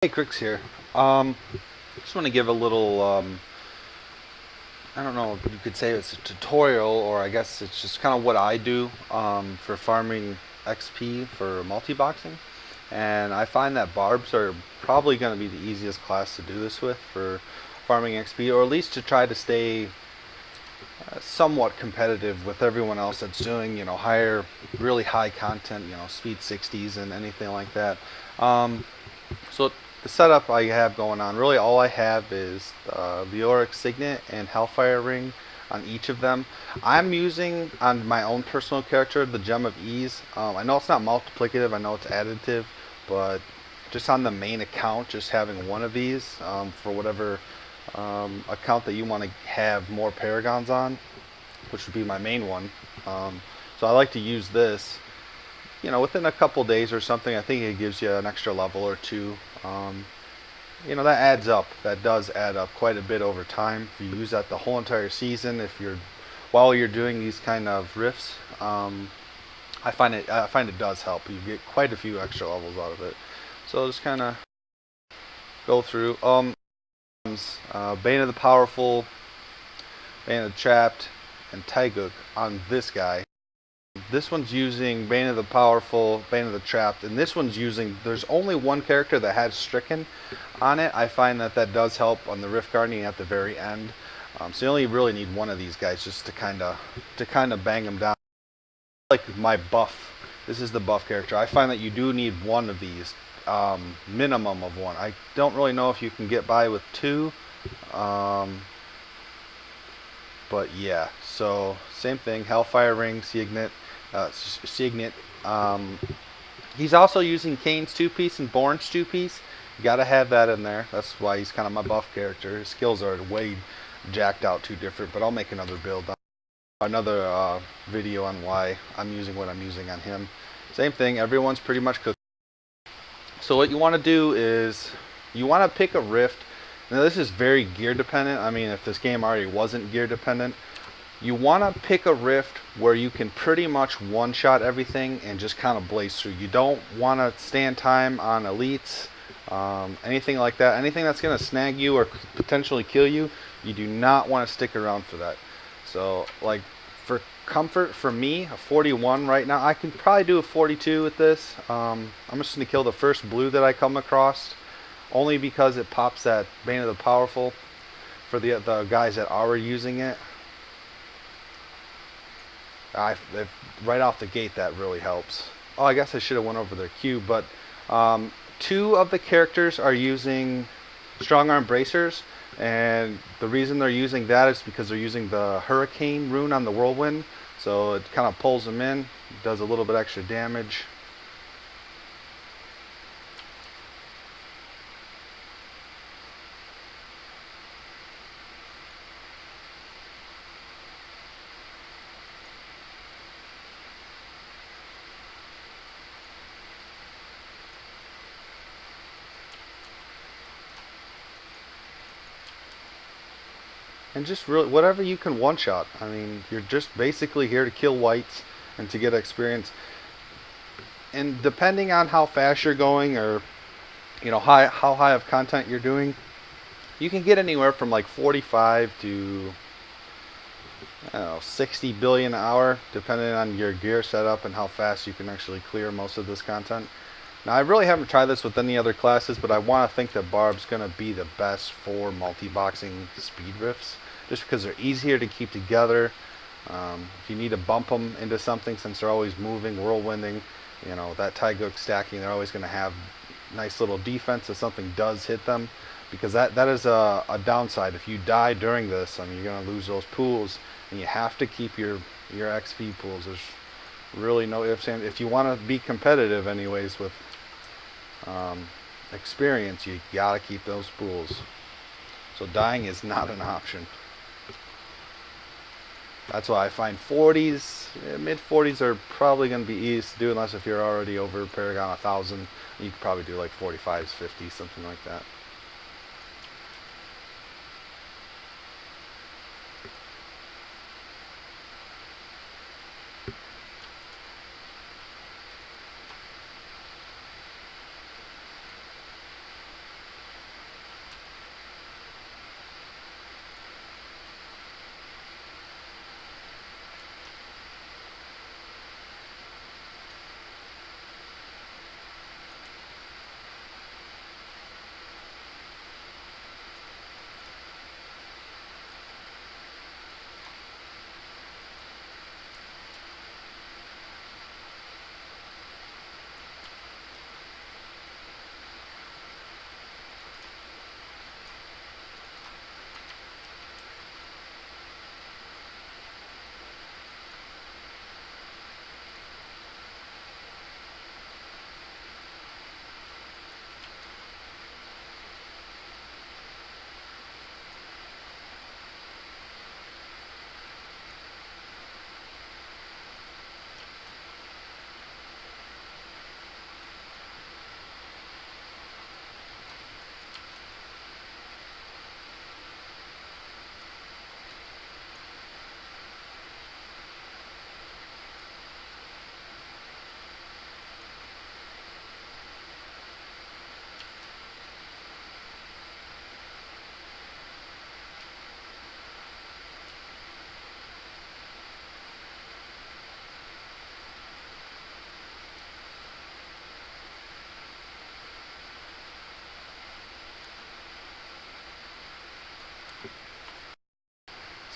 Hey, Crix here. Just want to give a little, I don't know if you could say it's a tutorial, or I guess it's just kind of what I do for farming XP for multiboxing. And I find that barbs are probably going to be the easiest class to do this with for farming XP, or at least to try to stay somewhat competitive with everyone else that's doing, higher, really high content, speed 60s and anything like that. So the setup I have going on, really all I have is the Auric Signet and Hellfire Ring on each of them. I'm using on my own personal character the Gem of Ease. I know it's not multiplicative, I know it's additive, but just on the main account, just having one of these for whatever account that you want to have more paragons on, which would be my main one. So I like to use this within a couple days or something. I think it gives you an extra level or two. That adds up. That does add up quite a bit over time. If you use that the whole entire season, while you're doing these kind of rifts, I find it does help. You get quite a few extra levels out of it. So just kind of go through. Bane of the Powerful, Bane of the Trapped, and Taiguk on this guy. This one's using Bane of the Powerful, Bane of the Trapped, and this one's using, there's only one character that has Stricken on it. I find that does help on the Rift Guardian at the very end. So you only really need one of these guys just to kind of bang them down. Like my buff, this is the buff character. I find that you do need one of these, minimum of one. I don't really know if you can get by with two. But yeah, so same thing, Hellfire Ring, Signet. He's also using Kane's 2-piece and Born's 2-piece. You gotta have that in there. That's why he's kind of my buff character. His skills are way jacked out, too different, but I'll make another another video on why I'm using what I'm using on him. Same thing, everyone's pretty much cooked. So what you want to do is you want to pick a rift. Now this is very gear dependent. I mean, if this game already wasn't gear dependent, you want to pick a rift where you can pretty much one-shot everything and just kind of blaze through. You don't want to stand time on elites, anything like that. Anything that's going to snag you or potentially kill you, you do not want to stick around for that. So, like, for comfort, for me, a 41 right now, I can probably do a 42 with this. I'm just going to kill the first blue that I come across, only because it pops that Bane of the Powerful for the guys that are using it. Right off the gate, that really helps. Oh, I guess I should have went over their Q, but two of the characters are using strong arm bracers, and the reason they're using that is because they're using the Hurricane rune on the Whirlwind, so it kind of pulls them in, does a little bit extra damage. And just really, whatever you can one-shot. I mean, you're just basically here to kill whites and to get experience. And depending on how fast you're going, or how high of content you're doing, you can get anywhere from like 45 to 60 billion an hour, depending on your gear setup and how fast you can actually clear most of this content. Now, I really haven't tried this with any other classes, but I want to think that Barb's going to be the best for multi-boxing speed rifts, just because they're easier to keep together. If you need to bump them into something, since they're always moving, whirlwinding, that Taiguk stacking, they're always going to have nice little defense if something does hit them, because that is a downside. If you die during this, I mean, you're going to lose those pools, and you have to keep your XP pools. There's really no ifs, ands. If you want to be competitive anyways with experience, you gotta keep those pools. So dying is not an option. That's why I find 40s, mid 40s are probably going to be easy to do, unless if you're already over Paragon 1000. You could probably do like 45s, 50s, something like that.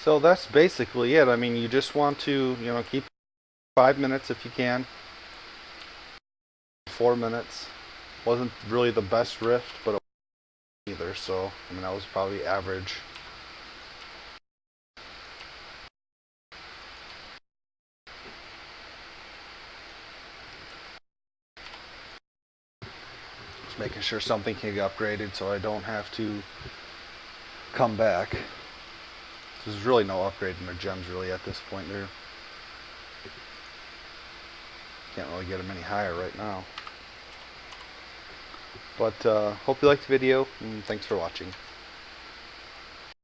So that's basically it. I mean, you just want to, keep 5 minutes if you can. 4 minutes. Wasn't really the best rift, but it wasn't either. So, I mean, that was probably average. Just making sure something can get upgraded so I don't have to come back. There's really no upgrade in their gems really at this point. They're can't really get them any higher right now. But hope you liked the video, and thanks for watching.